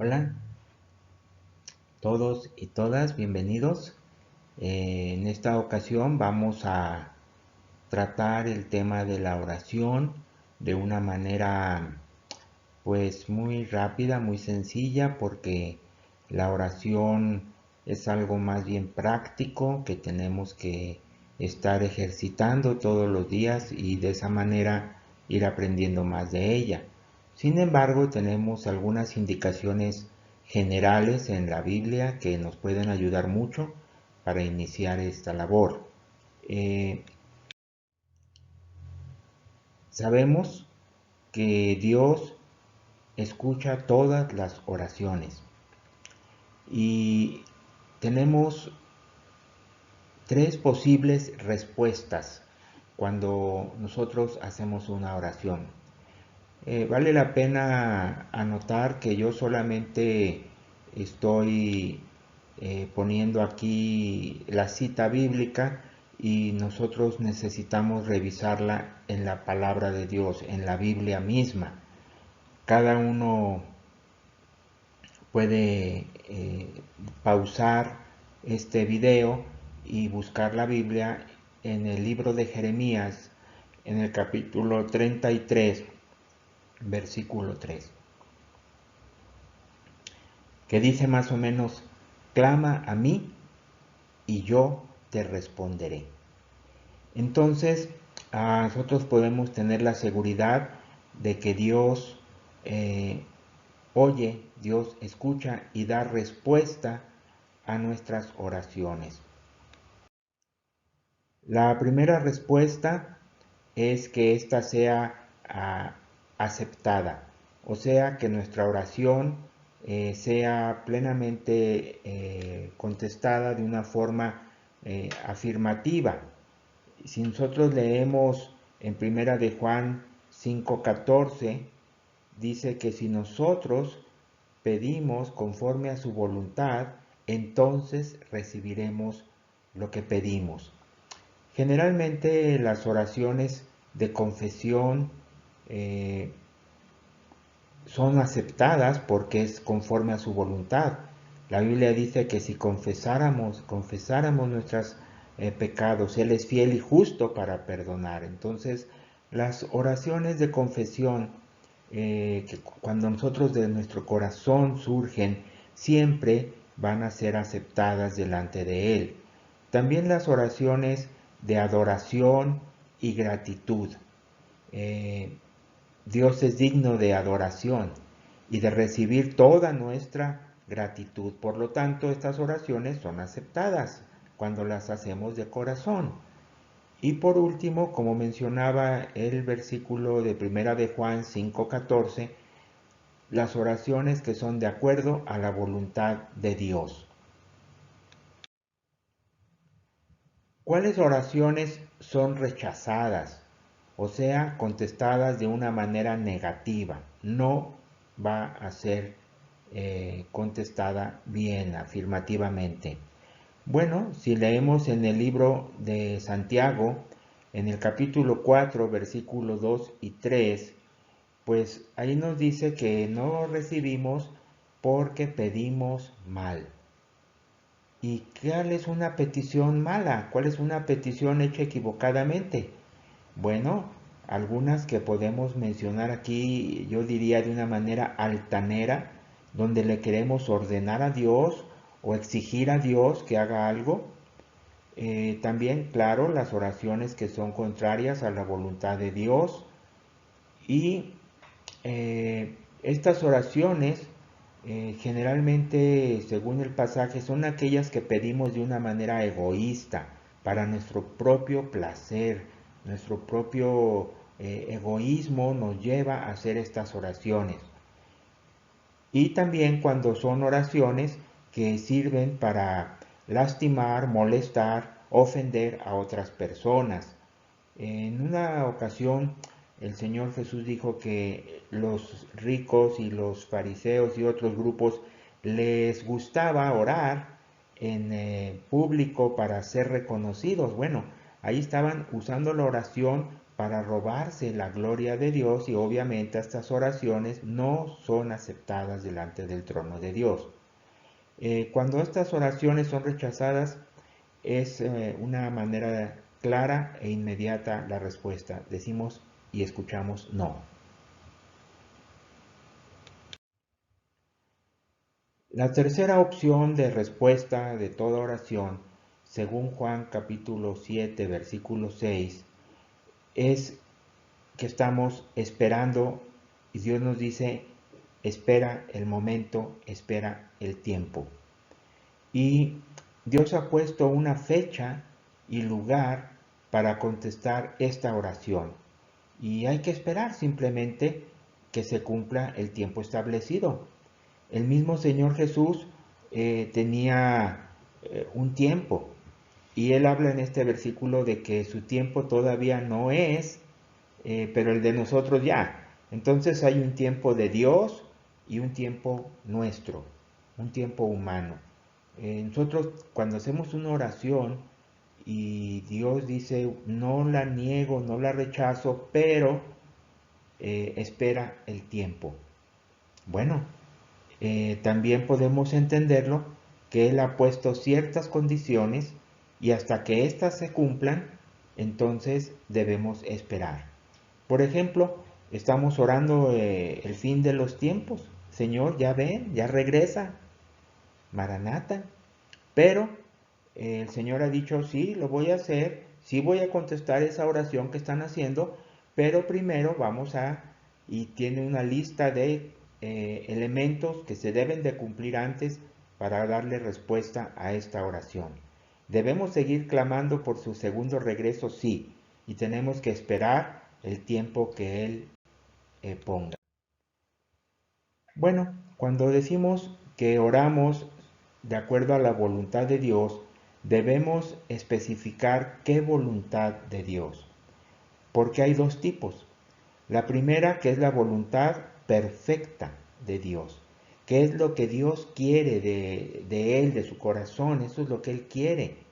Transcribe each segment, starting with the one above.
Hola, todos y todas, bienvenidos. En esta ocasión vamos a tratar el tema de la oración de una manera pues muy rápida, muy sencilla, porque la oración es algo más bien práctico que tenemos que estar ejercitando todos los días y de esa manera ir aprendiendo más de ella. Sin embargo, tenemos algunas indicaciones generales en la Biblia que nos pueden ayudar mucho para iniciar esta labor. Eh, Sabemos que Dios escucha todas las oraciones y tenemos tres posibles respuestas cuando nosotros hacemos una oración. Vale la pena anotar que yo solamente estoy poniendo aquí la cita bíblica y nosotros necesitamos revisarla en la palabra de Dios, en la Biblia misma. Cada uno puede pausar este video y buscar la Biblia en el libro de Jeremías, en el capítulo 33, versículo 3, que dice más o menos: clama a mí y yo te responderé. Entonces, nosotros podemos tener la seguridad de que Dios oye, Dios escucha y da respuesta a nuestras oraciones. La primera respuesta es que ésta sea aceptada, o sea, que nuestra oración sea plenamente contestada de una forma afirmativa. Si nosotros leemos en Primera de Juan 5:14, dice que si nosotros pedimos conforme a su voluntad, entonces recibiremos lo que pedimos. Generalmente las oraciones de confesión eh, son aceptadas porque es conforme a su voluntad. La Biblia dice que si confesáramos nuestros pecados, Él es fiel y justo para perdonar. Entonces, las oraciones de confesión, que cuando nosotros de nuestro corazón surgen, siempre van a ser aceptadas delante de Él. También las oraciones de adoración y gratitud. Eh, Dios es digno de adoración y de recibir toda nuestra gratitud. Por lo tanto, estas oraciones son aceptadas cuando las hacemos de corazón. Y por último, como mencionaba el versículo de Primera de Juan 5:14, las oraciones que son de acuerdo a la voluntad de Dios. ¿Cuáles oraciones son rechazadas? O sea, contestadas de una manera negativa. No va a ser contestada bien, afirmativamente. Bueno, si leemos en el libro de Santiago, en el capítulo 4, versículos 2 y 3, pues ahí nos dice que no recibimos porque pedimos mal. ¿Y cuál es una petición mala? ¿Cuál es una petición hecha equivocadamente? Bueno, algunas que podemos mencionar aquí, yo diría de una manera altanera, donde le queremos ordenar a Dios o exigir a Dios que haga algo. También, claro, las oraciones que son contrarias a la voluntad de Dios. Y estas oraciones generalmente, según el pasaje, son aquellas que pedimos de una manera egoísta, para nuestro propio placer, nuestro propio egoísmo nos lleva a hacer estas oraciones. Y también cuando son oraciones que sirven para lastimar, molestar, ofender a otras personas. En una ocasión el Señor Jesús dijo que los ricos y los fariseos y otros grupos les gustaba orar en público para ser reconocidos. Bueno, ahí estaban usando la oración para robarse la gloria de Dios, y obviamente estas oraciones no son aceptadas delante del trono de Dios. Cuando estas oraciones son rechazadas, es una manera clara e inmediata la respuesta. Decimos y escuchamos no. La tercera opción de respuesta de toda oración, según Juan capítulo 7, versículo 6, es que estamos esperando y Dios nos dice, espera el momento, espera el tiempo. Y Dios ha puesto una fecha y lugar para contestar esta oración. Y hay que esperar simplemente que se cumpla el tiempo establecido. El mismo Señor Jesús tenía un tiempo, y Él habla en este versículo de que su tiempo todavía no es, pero el de nosotros ya. Entonces hay un tiempo de Dios y un tiempo nuestro, un tiempo humano. Nosotros cuando hacemos una oración y Dios dice, no la niego, no la rechazo, pero espera el tiempo. Bueno, también podemos entenderlo que Él ha puesto ciertas condiciones y hasta que éstas se cumplan, entonces debemos esperar. Por ejemplo, estamos orando el fin de los tiempos. Señor, ya ven, ya regresa. Maranata. Pero el Señor ha dicho, sí, lo voy a hacer, sí voy a contestar esa oración que están haciendo, pero primero vamos a, y tiene una lista de elementos que se deben de cumplir antes para darle respuesta a esta oración. Debemos seguir clamando por su segundo regreso, sí, y tenemos que esperar el tiempo que Él ponga. Bueno, cuando decimos que oramos de acuerdo a la voluntad de Dios, debemos especificar qué voluntad de Dios, porque hay dos tipos. La primera, que es la voluntad perfecta de Dios, que es lo que Dios quiere de Él, de su corazón, eso es lo que Él quiere.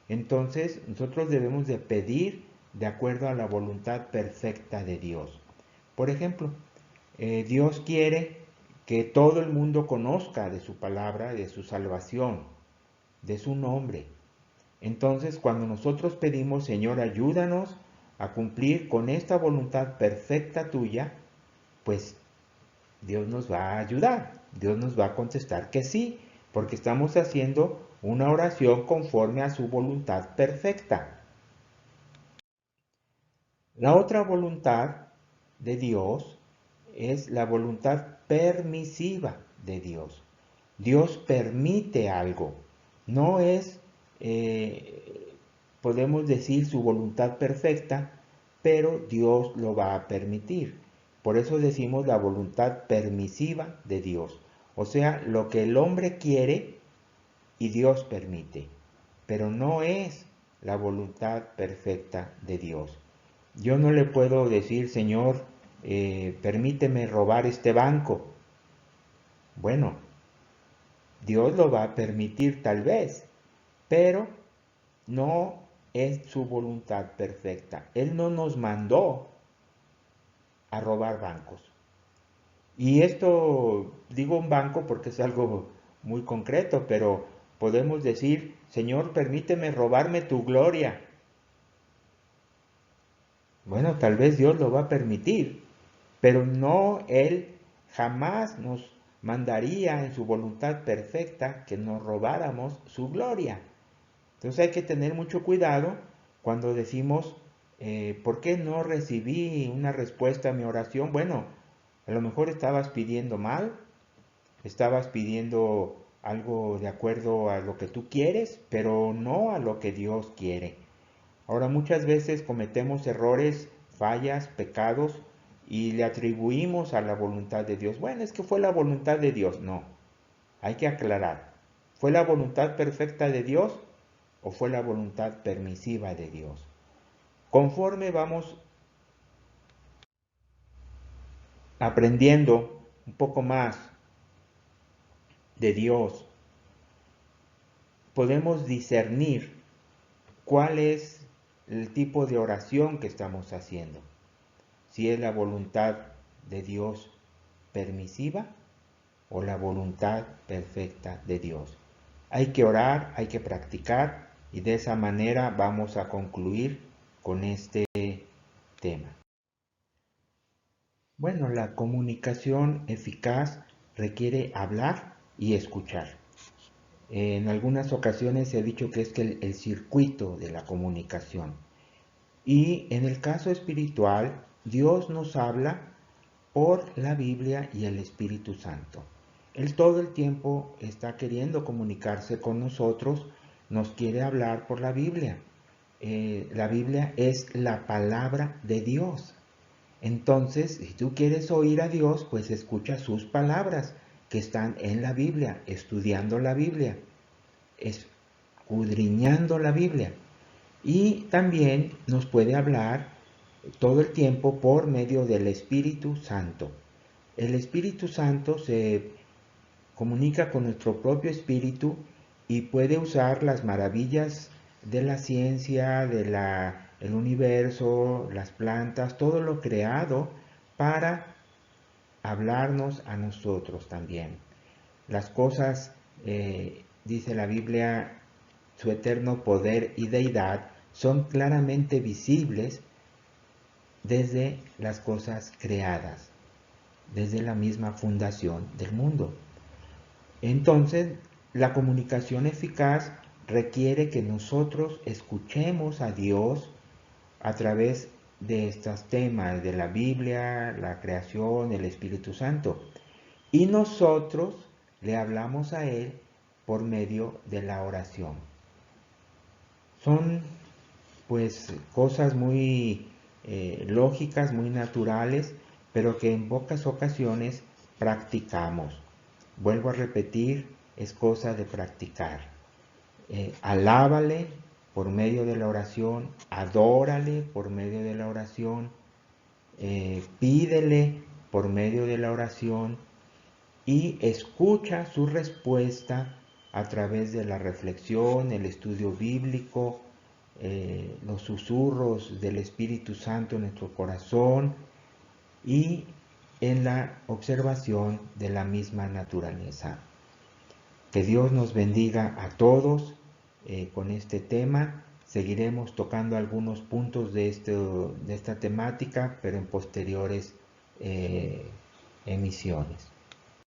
Entonces, nosotros debemos de pedir de acuerdo a la voluntad perfecta de Dios. Por ejemplo, Dios quiere que todo el mundo conozca de su palabra, de su salvación, de su nombre. Entonces, cuando nosotros pedimos, Señor, ayúdanos a cumplir con esta voluntad perfecta tuya, pues Dios nos va a ayudar, Dios nos va a contestar que sí, porque estamos haciendo una oración conforme a su voluntad perfecta. La otra voluntad de Dios es la voluntad permisiva de Dios. Dios permite algo, no es, podemos decir, su voluntad perfecta, pero Dios lo va a permitir. Por eso decimos la voluntad permisiva de Dios. O sea, lo que el hombre quiere y Dios permite, pero no es la voluntad perfecta de Dios. Yo no le puedo decir, Señor, permíteme robar este banco. Bueno, Dios lo va a permitir tal vez, pero no es su voluntad perfecta. Él no nos mandó a robar bancos. Y esto digo un banco porque es algo muy concreto, pero podemos decir, Señor, permíteme robarme tu gloria. Bueno, tal vez Dios lo va a permitir, pero no, Él jamás nos mandaría en su voluntad perfecta que nos robáramos su gloria. Entonces hay que tener mucho cuidado cuando decimos, ¿por qué no recibí una respuesta a mi oración? Bueno, a lo mejor estabas pidiendo mal, estabas pidiendo algo de acuerdo a lo que tú quieres, pero no a lo que Dios quiere. Ahora muchas veces cometemos errores, fallas, pecados y le atribuimos a la voluntad de Dios. Bueno, es que fue la voluntad de Dios. No, hay que aclarar. ¿Fue la voluntad perfecta de Dios o fue la voluntad permisiva de Dios? Conforme vamos aprendiendo un poco más de Dios, podemos discernir cuál es el tipo de oración que estamos haciendo. Si es la voluntad de Dios permisiva o la voluntad perfecta de Dios. Hay que orar, hay que practicar y de esa manera vamos a concluir con este tema. Bueno, la comunicación eficaz requiere hablar y escuchar. En algunas ocasiones se ha dicho que es el circuito de la comunicación. Y en el caso espiritual, Dios nos habla por la Biblia y el Espíritu Santo. Él todo el tiempo está queriendo comunicarse con nosotros, nos quiere hablar por la Biblia. La Biblia es la palabra de Dios. Entonces, si tú quieres oír a Dios, pues escucha sus palabras que están en la Biblia, estudiando la Biblia, escudriñando la Biblia. Y también nos puede hablar todo el tiempo por medio del Espíritu Santo. El Espíritu Santo se comunica con nuestro propio espíritu y puede usar las maravillas de la ciencia, el universo, las plantas, todo lo creado para hablarnos a nosotros también. Las cosas, dice la Biblia, su eterno poder y deidad son claramente visibles desde las cosas creadas, desde la misma fundación del mundo. Entonces, la comunicación eficaz requiere que nosotros escuchemos a Dios a través de estos temas de la Biblia, la creación, el Espíritu Santo. Y nosotros le hablamos a Él por medio de la oración. Son pues cosas muy lógicas, muy naturales, pero que en pocas ocasiones practicamos. Vuelvo a repetir, es cosa de practicar. Alábale por medio de la oración, adórale por medio de la oración, pídele por medio de la oración y escucha su respuesta a través de la reflexión, el estudio bíblico, los susurros del Espíritu Santo en nuestro corazón y en la observación de la misma naturaleza. Que Dios nos bendiga a todos con este tema. Seguiremos tocando algunos puntos de esta temática, pero en posteriores emisiones.